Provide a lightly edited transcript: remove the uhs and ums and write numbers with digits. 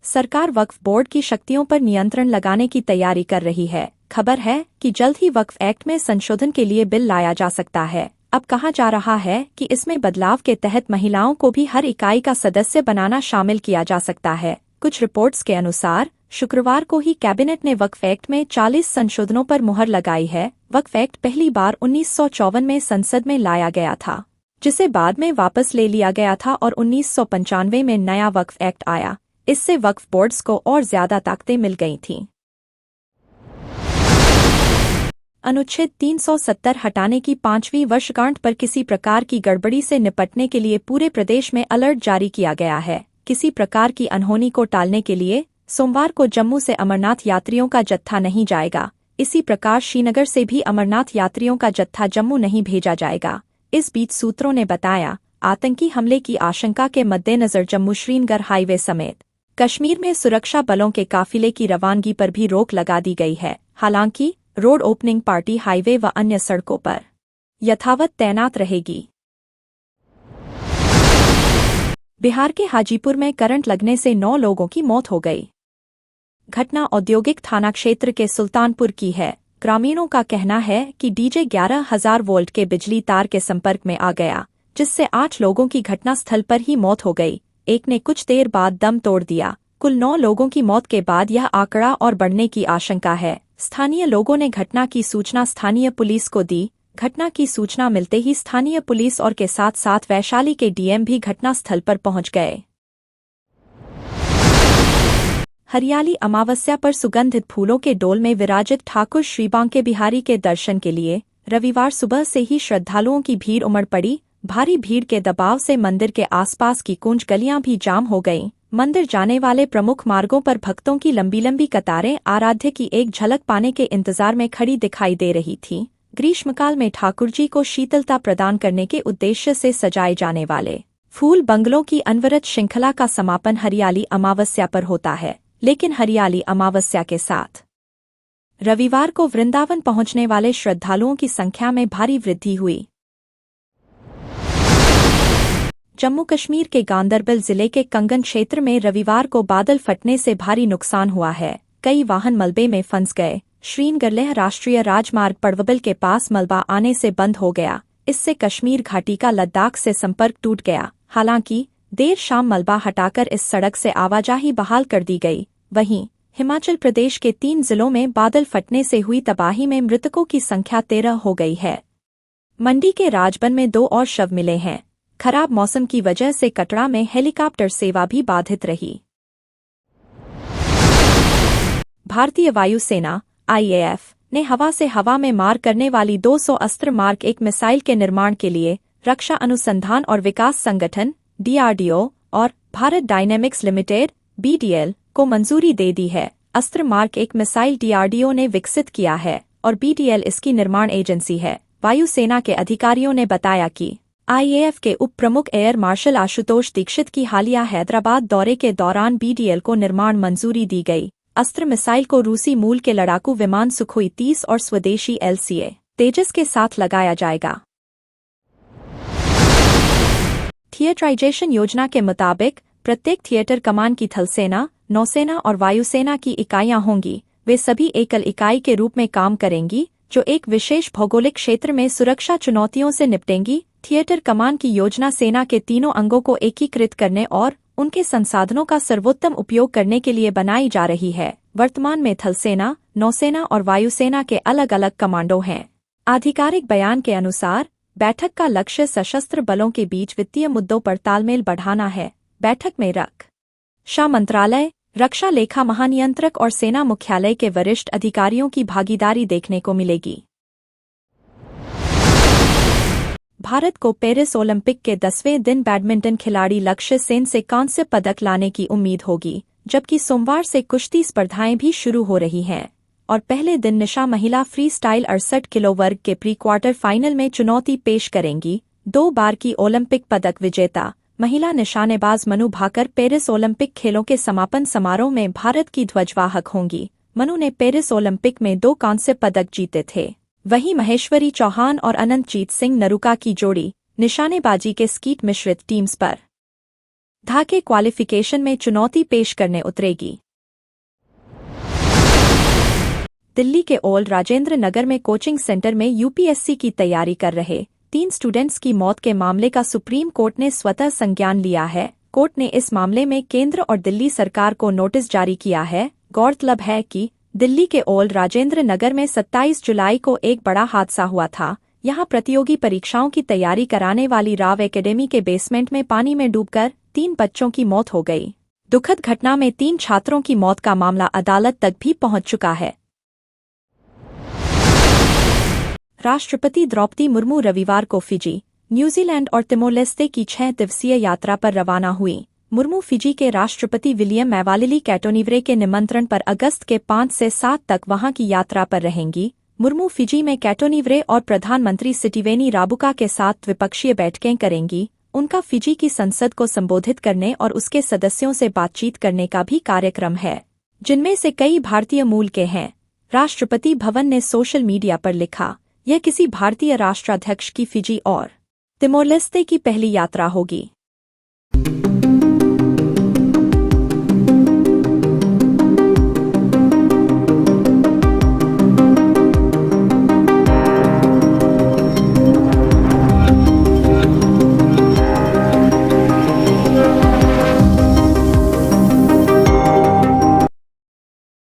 सरकार वक्फ बोर्ड की शक्तियों पर नियंत्रण लगाने की तैयारी कर रही है। खबर है कि जल्द ही वक्फ एक्ट में संशोधन के लिए बिल लाया जा सकता है। अब कहा जा रहा है कि इसमें बदलाव के तहत महिलाओं को भी हर इकाई का सदस्य बनाना शामिल किया जा सकता है। कुछ रिपोर्ट्स के अनुसार शुक्रवार को ही कैबिनेट ने वक्फ एक्ट में 40 संशोधनों पर मुहर लगाई है। वक्फ एक्ट पहली बार 1954 में संसद में लाया गया था, जिसे बाद में वापस ले लिया गया था और 1995 में नया वक्फ एक्ट आया। इससे वक्फ बोर्ड्स को और ज्यादा ताकतें मिल गई थीं। अनुच्छेद 370 हटाने की 5वीं वर्षगांठ पर किसी प्रकार की गड़बड़ी से निपटने के लिए पूरे प्रदेश में अलर्ट जारी किया गया है। किसी प्रकार की अनहोनी को टालने के लिए सोमवार को जम्मू से अमरनाथ यात्रियों का जत्था नहीं जाएगा। इसी प्रकार श्रीनगर से भी अमरनाथ यात्रियों का जत्था जम्मू नहीं भेजा जाएगा। इस बीच सूत्रों ने बताया, आतंकी हमले की आशंका के मद्देनजर जम्मू श्रीनगर हाईवे समेत कश्मीर में सुरक्षा बलों के काफिले की रवानगी पर भी रोक लगा दी गई है। हालांकि रोड ओपनिंग पार्टी हाईवे व अन्य सड़कों पर यथावत तैनात रहेगी। बिहार के हाजीपुर में करंट लगने से 9 लोगों की मौत हो गई। घटना औद्योगिक थाना क्षेत्र के सुल्तानपुर की है। ग्रामीणों का कहना है कि डीजे 11,000 वोल्ट के बिजली तार के संपर्क में आ गया, जिससे 8 लोगों की घटनास्थल पर ही मौत हो गई। एक ने कुछ देर बाद दम तोड़ दिया। कुल 9 लोगों की मौत के बाद यह आंकड़ा और बढ़ने की आशंका है। स्थानीय लोगों ने घटना की सूचना स्थानीय पुलिस को दी। घटना की सूचना मिलते ही स्थानीय पुलिस और के साथ साथ वैशाली के डीएम भी घटनास्थल पर पहुंच गए। हरियाली अमावस्या पर सुगंधित फूलों के डोल में विराजित ठाकुर श्री बांके बिहारी के दर्शन के लिए रविवार सुबह से ही श्रद्धालुओं की भीड़ उमड़ पड़ी। भारी भीड़ के दबाव से मंदिर के आसपास की कुंज गलियां भी जाम हो गईं। मंदिर जाने वाले प्रमुख मार्गों पर भक्तों की लंबी लंबी कतारें आराध्य की एक झलक पाने के इंतजार में खड़ी दिखाई दे रही थीं। ग्रीष्मकाल में ठाकुर जी को शीतलता प्रदान करने के उद्देश्य से सजाए जाने वाले फूल बंगलों की अनवरत श्रृंखला का समापन हरियाली अमावस्या पर होता है। लेकिन हरियाली अमावस्या के साथ रविवार को वृंदावन पहुंचने वाले श्रद्धालुओं की संख्या में भारी वृद्धि हुई। जम्मू कश्मीर के गांदरबल जिले के कंगन क्षेत्र में रविवार को बादल फटने से भारी नुकसान हुआ है। कई वाहन मलबे में फंस गए। श्रीनगर लेह राष्ट्रीय राजमार्ग पड़वबल के पास मलबा आने से बंद हो गया। इससे कश्मीर घाटी का लद्दाख से संपर्क टूट गया। हालांकि देर शाम मलबा हटाकर इस सड़क से आवाजाही बहाल कर दी गई। वहीं हिमाचल प्रदेश के 3 जिलों में बादल फटने से हुई तबाही में मृतकों की संख्या 13 हो गई है। मंडी के राजबन में 2 और शव मिले हैं। खराब मौसम की वजह से कटरा में हेलीकॉप्टर सेवा भी बाधित रही। भारतीय वायुसेना (IAF) ने हवा से हवा में मार करने वाली 200 अस्त्र मार्क 1 मिसाइल के निर्माण के लिए रक्षा अनुसंधान और विकास संगठन DRDO और भारत डायनेमिक्स लिमिटेड BDL को मंजूरी दे दी है। अस्त्र मार्क 1 मिसाइल DRDO ने विकसित किया है और BDL इसकी निर्माण एजेंसी है। वायुसेना के अधिकारियों ने बताया कि IAF के उप प्रमुख एयर मार्शल आशुतोष दीक्षित की हालिया हैदराबाद दौरे के दौरान BDL को निर्माण मंजूरी दी गई। अस्त्र मिसाइल को रूसी मूल के लड़ाकू विमान सुखोई 30 और स्वदेशी LCA तेजस के साथ लगाया जाएगा। थिएटराइजेशन योजना के मुताबिक प्रत्येक थिएटर कमान की थलसेना, नौसेना और वायुसेना की इकाइयां होंगी। वे सभी एकल इकाई के रूप में काम करेंगी, जो एक विशेष भौगोलिक क्षेत्र में सुरक्षा चुनौतियों से निपटेंगी। थिएटर कमान की योजना सेना के तीनों अंगों को एकीकृत करने और उनके संसाधनों का सर्वोत्तम उपयोग करने के लिए बनाई जा रही है। वर्तमान में थलसेना, नौसेना और वायुसेना के अलग अलग कमांडो हैं। आधिकारिक बयान के अनुसार बैठक का लक्ष्य सशस्त्र बलों के बीच वित्तीय मुद्दों पर तालमेल बढ़ाना है। बैठक में रक्षा मंत्रालय, रक्षा लेखा महानियंत्रक और सेना मुख्यालय के वरिष्ठ अधिकारियों की भागीदारी देखने को मिलेगी। भारत को पेरिस ओलंपिक के 10वें दिन बैडमिंटन खिलाड़ी लक्ष्य सेन से कांस्य पदक लाने की उम्मीद होगी, जबकि सोमवार से कुश्ती स्पर्धाएं भी शुरू हो रही हैं और पहले दिन निशा महिला फ्री स्टाइल 68 किलो वर्ग के प्री क्वार्टर फाइनल में चुनौती पेश करेंगी। 2 बार की ओलंपिक पदक विजेता महिला निशानेबाज मनु भाकर पेरिस ओलंपिक खेलों के समापन समारोह में भारत की ध्वजवाहक होंगी। मनु ने पेरिस ओलंपिक में 2 कांस्य पदक जीते थे। वहीं महेश्वरी चौहान और अनंतजीत सिंह नरूका की जोड़ी निशानेबाजी के स्कीट मिश्रित टीम्स पर धाके क्वालिफिकेशन में चुनौती पेश करने उतरेगी। दिल्ली के ओल्ड राजेंद्र नगर में कोचिंग सेंटर में यूपीएससी की तैयारी कर रहे 3 स्टूडेंट्स की मौत के मामले का सुप्रीम कोर्ट ने स्वतः संज्ञान लिया है। कोर्ट ने इस मामले में केंद्र और दिल्ली सरकार को नोटिस जारी किया है। गौरतलब है कि दिल्ली के ओल्ड राजेंद्र नगर में 27 जुलाई को एक बड़ा हादसा हुआ था। यहां प्रतियोगी परीक्षाओं की तैयारी कराने वाली राव एकेडमी के बेसमेंट में पानी में डूबकर 3 बच्चों की मौत हो गई। दुखद घटना में 3 छात्रों की मौत का मामला अदालत तक भी पहुंच चुका है। राष्ट्रपति द्रौपदी मुर्मू रविवार को फिजी, न्यूजीलैंड और तिमोर लेस्ते की 6 दिवसीय यात्रा पर रवाना हुई। मुर्मू फिजी के राष्ट्रपति विलियम मैवालिली कैटोनिवरे के निमंत्रण पर अगस्त के 5 से 7 तक वहां की यात्रा पर रहेंगी। मुर्मू फिजी में कैटोनिवरे और प्रधानमंत्री सिटिवेनी राबुका के साथ द्विपक्षीय बैठकें करेंगी। उनका फिजी की संसद को संबोधित करने और उसके सदस्यों से बातचीत करने का भी कार्यक्रम है, जिनमें से कई भारतीय मूल के हैं। राष्ट्रपति भवन ने सोशल मीडिया पर लिखा, यह किसी भारतीय राष्ट्राध्यक्ष की फिजी और तिमोर लेस्ते की पहली यात्रा होगी।